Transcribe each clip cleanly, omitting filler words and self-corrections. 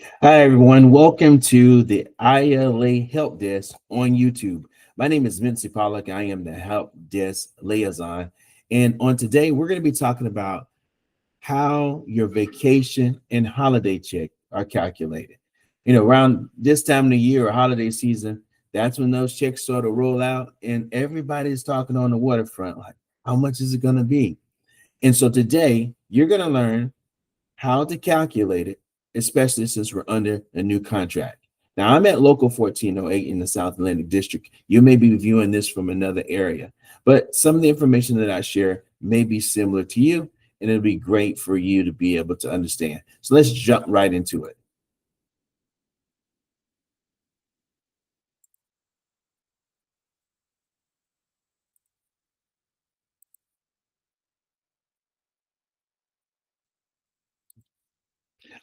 Hi, everyone. Welcome to the ILA Help Desk on YouTube. My name is Mincy. I am the Help Desk liaison. And on today, we're going to be talking about how your vacation and holiday check are calculated. Around this time of the year or holiday season, that's when those checks sort of roll out, and everybody's talking on the waterfront like, how much is it going to be? And so today, you're going to learn how to calculate it, especially since we're under a new contract. Now, I'm at Local 1408 in the South Atlantic District. You may be viewing this from another area, but some of the information that I share may be similar to you, and it'll be great for you to be able to understand. So let's jump right into it.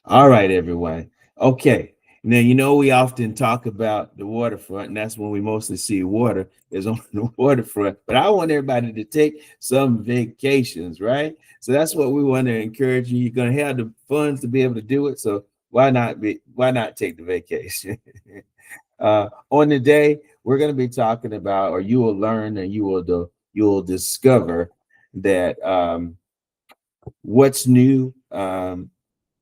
All right, everyone. Okay. Now, we often talk about the waterfront, and that's when we mostly see water is on the waterfront. But I want everybody to take some vacations, right? So that's what we want to encourage you. You're going to have the funds to be able to do it. So why not take the vacation? On the day, we're going to be talking about, or you will learn and you will discover that what's new.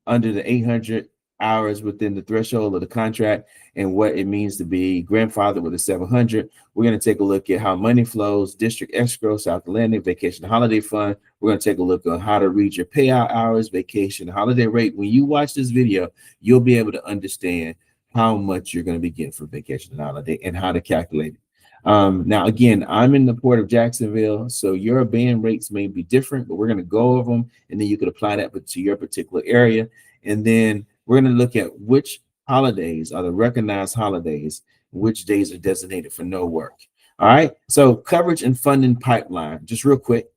Under the 800 hours within the threshold of the contract and what it means to be grandfathered with a 700. We're going to take a look at how money flows, District Escrow, South Atlantic, Vacation Holiday Fund. We're going to take a look at how to read your payout hours, vacation holiday rate. When you watch this video, you'll be able to understand how much you're going to be getting for vacation and holiday and how to calculate it. Now, again, I'm in the port of Jacksonville, so your band rates may be different, but we're going to go over them, and then you could apply that to your particular area. And then we're going to look at which holidays are the recognized holidays, which days are designated for no work. All right. So coverage and funding pipeline, just real quick.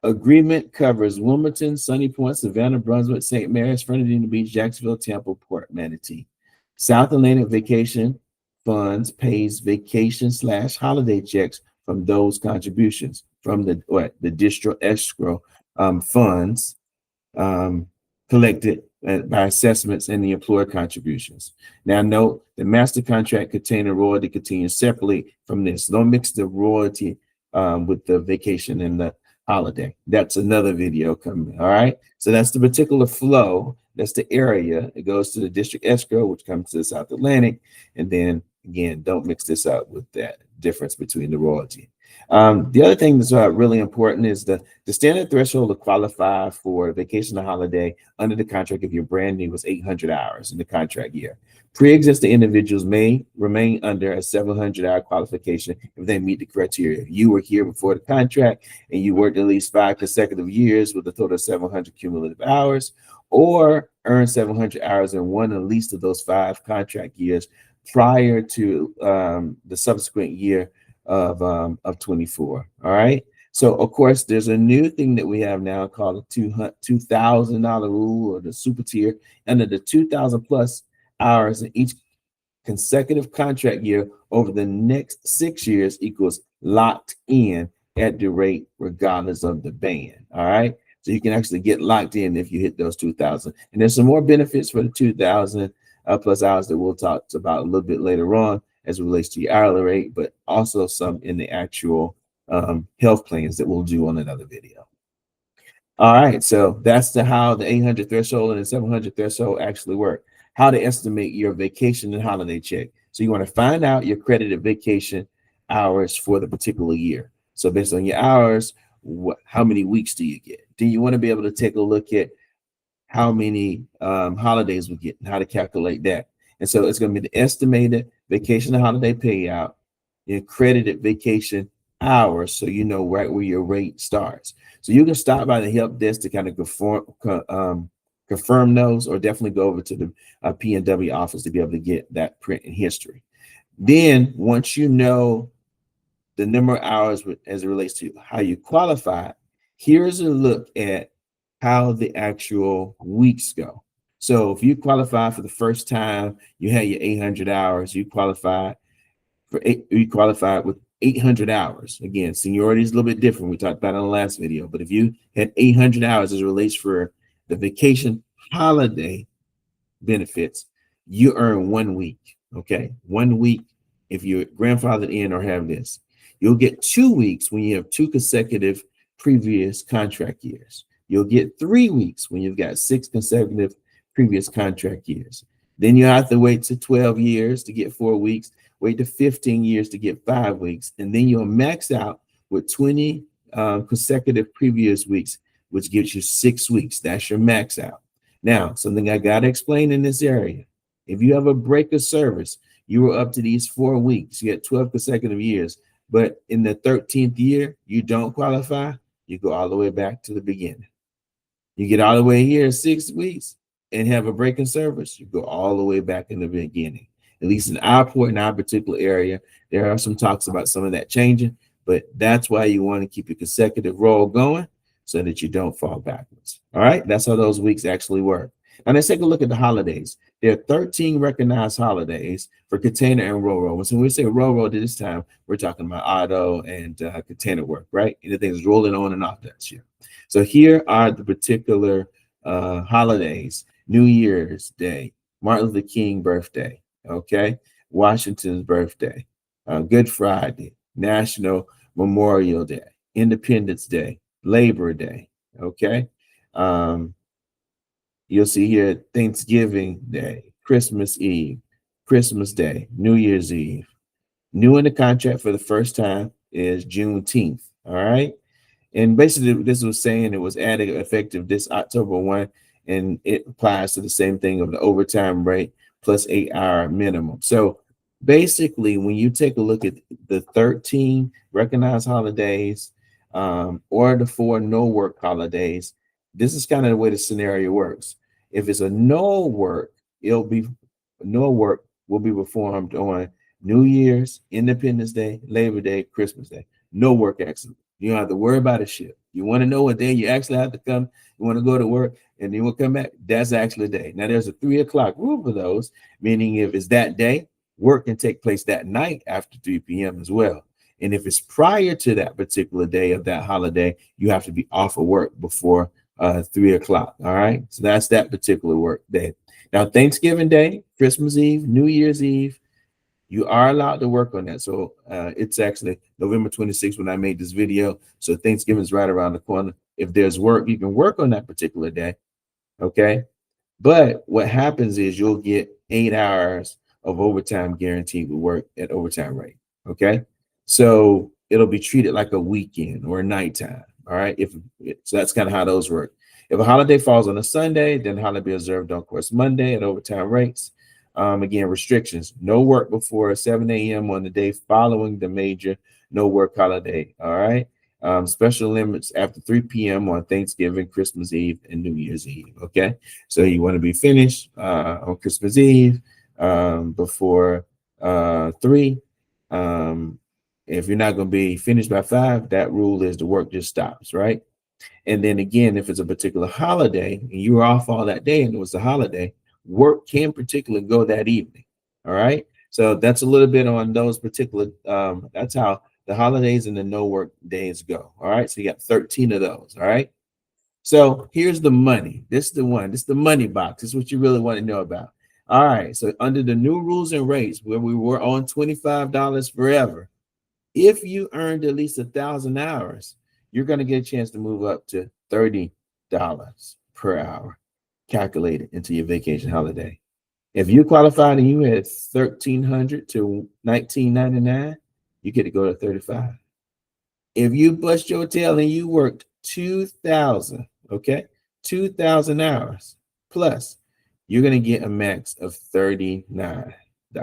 Agreement covers Wilmington, Sunny Point, Savannah, Brunswick, St. Mary's, Fernandina Beach, Jacksonville, Tampa, Port Manatee. South Atlantic Vacation Funds pays vacation/holiday checks from those contributions from the District Escrow funds um, collected by assessments and the employer contributions. Now, note the master contract containing royalty continues separately from this. Don't mix the royalty with the vacation and the holiday. That's another video coming. All right. So that's the particular flow. That's the area. It goes to the District Escrow, which comes to the South Atlantic. And then again, don't mix this up with that difference between the royalty. The other thing that's really important is the standard threshold to qualify for vacation or holiday under the contract if you're brand new was 800 hours in the contract year. Pre-existing individuals may remain under a 700-hour qualification if they meet the criteria. You were here before the contract and you worked at least 5 consecutive years with a total of 700 cumulative hours, or earned 700 hours in one at least of those 5 contract years prior to the subsequent year of 24. All right. So of course, there's a new thing that we have now called the $2,000 rule, or the super tier. Under the 2,000 plus hours in each consecutive contract year over the next 6 years equals locked in at the rate regardless of the band. All right. So you can actually get locked in if you hit those 2,000. And there's some more benefits for the 2,000 plus hours that we'll talk about a little bit later on as it relates to your hourly rate, but also some in the actual health plans that we'll do on another video. All right, so that's how the 800 threshold and the 700 threshold actually work. How to estimate your vacation and holiday check. So you want to find out your credited vacation hours for the particular year. So based on your hours, how many weeks do you get? Do you want to be able to take a look at how many holidays we get and how to calculate that? And so it's going to be the estimated vacation and holiday payout, your credited vacation hours, so you know right where your rate starts. So you can stop by the help desk to kind of confirm those, or definitely go over to the P&W office to be able to get that print and history. Then once you know the number of hours as it relates to how you qualify, here's a look at how the actual weeks go. So if you qualify for the first time, you had your 800 hours, you qualified with 800 hours. Again, seniority is a little bit different. We talked about it in the last video, but if you had 800 hours as it relates for the vacation holiday benefits, you earn 1 week. Okay, 1 week if you're grandfathered in or have this. You'll get 2 weeks when you have 2 consecutive previous contract years. You'll get 3 weeks when you've got 6 consecutive previous contract years. Then you have to wait to 12 years to get 4 weeks, wait to 15 years to get 5 weeks, and then you'll max out with 20 consecutive previous weeks, which gives you 6 weeks. That's your max out. Now, something I got to explain in this area. If you have a break of service, you were up to these 4 weeks, you get 12 consecutive years, but in the 13th year, you don't qualify, you go all the way back to the beginning. You get all the way here 6 weeks and have a break in service, you go all the way back in the beginning. At least in our port, in our particular area, there are some talks about some of that changing, but that's why you want to keep your consecutive roll going so that you don't fall backwards. All right, that's how those weeks actually work. Now let's take a look at the holidays. There are 13 recognized holidays for container and ro-ro. So when we say ro-ro this time, we're talking about auto and container work, right? Anything that's rolling on and off that ship. So here are the particular holidays: New Year's Day, Martin Luther King birthday, okay, Washington's birthday, Good Friday, National Memorial Day, Independence Day, Labor Day, okay. You'll see here Thanksgiving Day, Christmas Eve, Christmas Day, New Year's Eve. New in the contract for the first time is Juneteenth, all right? And basically, this was saying it was added effective this October 1, and it applies to the same thing of the overtime rate plus 8-hour minimum. So basically, when you take a look at the 13 recognized holidays or the 4 no work holidays, this is kind of the way the scenario works. If it's a no work, no work will be performed on New Year's, Independence Day, Labor Day, Christmas Day. No work accident. You don't have to worry about a shift. You want to know what day you actually have to come, you want to go to work, and then we'll come back. That's actually the day. Now, there's a 3 o'clock rule for those, meaning if it's that day, work can take place that night after 3 p.m. as well. And if it's prior to that particular day of that holiday, you have to be off of work before 3 o'clock. All right. So that's that particular work day. Now, Thanksgiving Day, Christmas Eve, New Year's Eve, you are allowed to work on that. So it's actually November 26th when I made this video. So Thanksgiving is right around the corner. If there's work, you can work on that particular day. Okay. But what happens is you'll get 8 hours of overtime guaranteed with work at overtime rate. Okay. So it'll be treated like a weekend or a nighttime. All right. So that's kind of how those work. If a holiday falls on a Sunday, then holiday observed on course Monday at overtime rates. Again, restrictions: no work before 7 a.m. on the day following the major no work holiday. All right. Special limits after 3 p.m. on Thanksgiving, Christmas Eve, and New Year's Eve. Okay. So you want to be finished on Christmas Eve before 3. If you're not going to be finished by 5, that rule is the work just stops, right? And then again, if it's a particular holiday and you were off all that day and it was a holiday, work can particularly go that evening. All right. So that's a little bit on those particular, that's how the holidays and the no work days go. All right. So you got 13 of those. All right. So here's the money. This is the one. This is the money box. This is what you really want to know about. All right. So under the new rules and rates, where we were on $25 forever, if you earned at least 1,000 hours, you're going to get a chance to move up to $30 per hour calculated into your vacation holiday. If you qualified and you had 1,300 to 1,999, you get to go to 35. If you bust your tail and you worked 2,000, okay, 2,000 hours plus, you're going to get a max of $39. All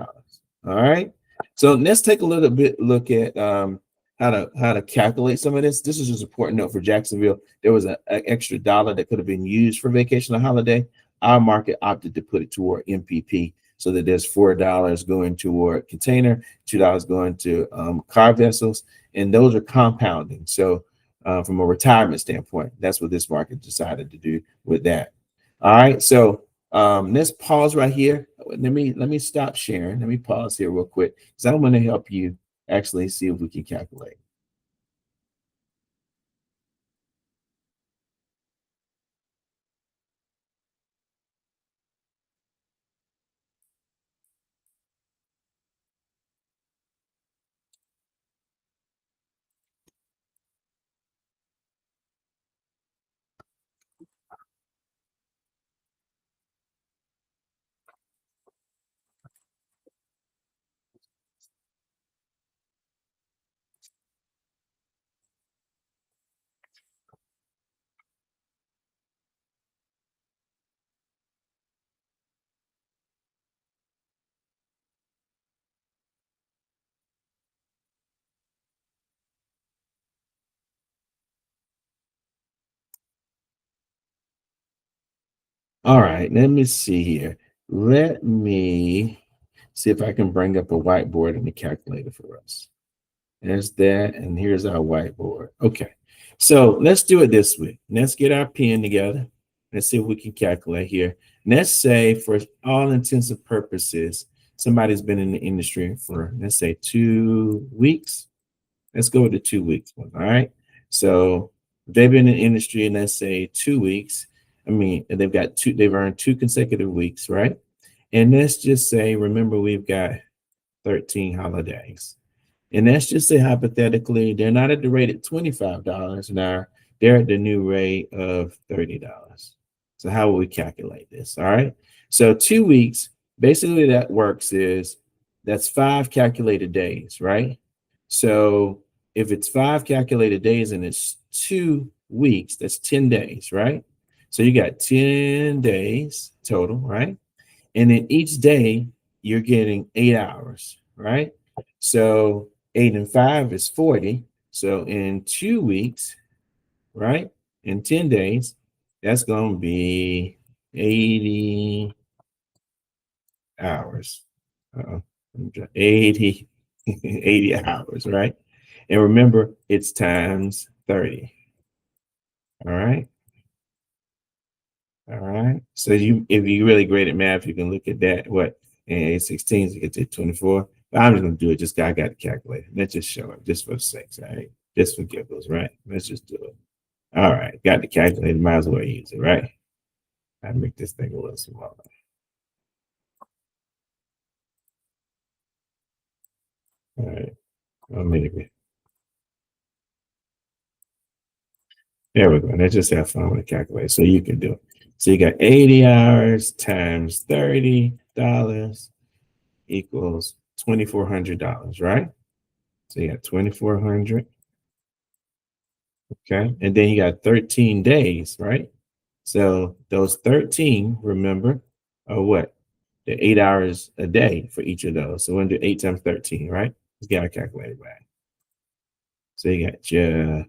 right. So let's take a little bit look at how to calculate some of this. This is just an important note for Jacksonville. There was an extra dollar that could have been used for vacation or holiday. Our market opted to put it toward MPP, so that there's $4 going toward container, $2 going to car vessels, and those are compounding. So from a retirement standpoint, that's what this market decided to do with that. All right. So let's pause right here. Let me stop sharing. Let me pause here real quick because I want to help you actually see if we can calculate. All right, let me see here. Let me see if I can bring up a whiteboard and a calculator for us. There's that, and here's our whiteboard. Okay, so let's do it this way. Let's get our pen together. Let's see if we can calculate here. Let's say, for all intents and purposes, somebody's been in the industry for, let's say, 2 weeks. Let's go with the 2 weeks one. All right. So they've been in the industry in, let's say, 2 weeks. I mean, they've earned 2 consecutive weeks, right? And let's just say, remember, we've got 13 holidays. And let's just say hypothetically, they're not at the rate at $25 an hour, they're at the new rate of $30. So how will we calculate this? All right. So 2 weeks, basically that works is that's 5 calculated days, right? So if it's 5 calculated days and it's 2 weeks, that's 10 days, right? So you got 10 days total, right? And then each day you're getting 8 hours, right? So 8 and 5 is 40. So in 2 weeks, right? In 10 days, that's going to be 80 hours. 80, 80 hours, right? And remember, it's times 30. All right. All right. So if you're really great at math, you can look at that. What? And 16, so you get to 24. But I'm just going to do it. Just I got to calculate it. Let's just show it just for the sakes. All right. Just for giggles, right? Let's just do it. All right. Got the calculator. Might as well use it, right? I make this thing a little smaller. All right. I'll make it. There we go. Let's just have fun with the calculator so you can do it. So you got 80 hours times $30 equals $2,400, right? So you got 2,400. Okay. And then you got 13 days, right? So those 13, remember, are what? The 8 hours a day for each of those. So we're going to do 8 times 13, right? Let's get our calculator back. So you got your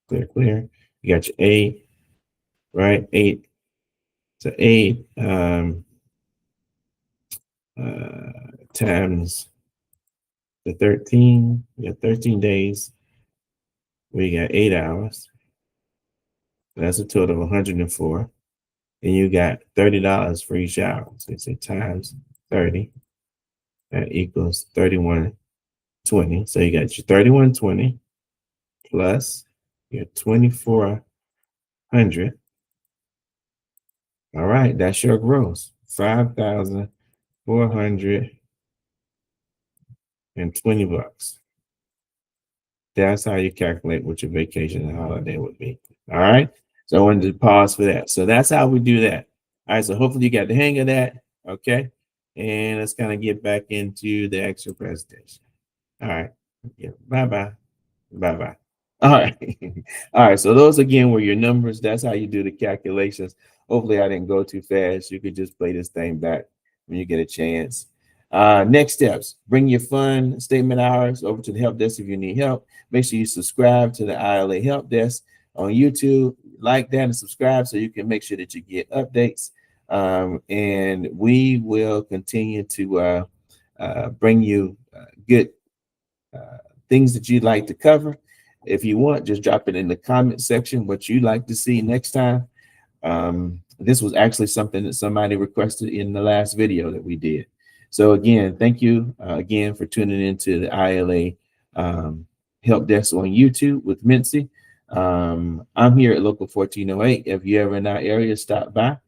clear. You got your 8, right? 8. So 8 times the 13. We got 13 days. We got 8 hours. That's a total of 104. And you got $30 for each hour. So you say times 30. That equals 3120. So you got your 3120 plus your 2,400. All right, that's your gross. 5,420 bucks. That's how you calculate what your vacation and holiday would be. All right. So I wanted to pause for that. So that's how we do that. All right. So hopefully you got the hang of that. Okay. And let's kind of get back into the actual presentation. All right. Yeah. Bye-bye. Bye-bye. All right. All right. So those again were your numbers. That's how you do the calculations. Hopefully I didn't go too fast. You could just play this thing back when you get a chance. Next steps, bring your fund statement hours over to the help desk if you need help. Make sure you subscribe to the ILA Help Desk on YouTube. Like that and subscribe so you can make sure that you get updates. And we will continue to bring you good things that you'd like to cover. If you want, just drop it in the comment section what you'd like to see next time. This was actually something that somebody requested in the last video that we did. So again, thank you again for tuning into the ILA Help Desk on YouTube with Mincy. I'm here at Local 1408. If you're ever in our area, stop by.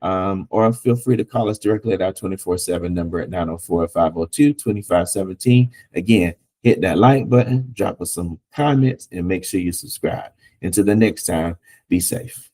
Or feel free to call us directly at our 24/7 number at 904-502-2517. Again, hit that like button, drop us some comments, and make sure you subscribe. Until the next time, be safe.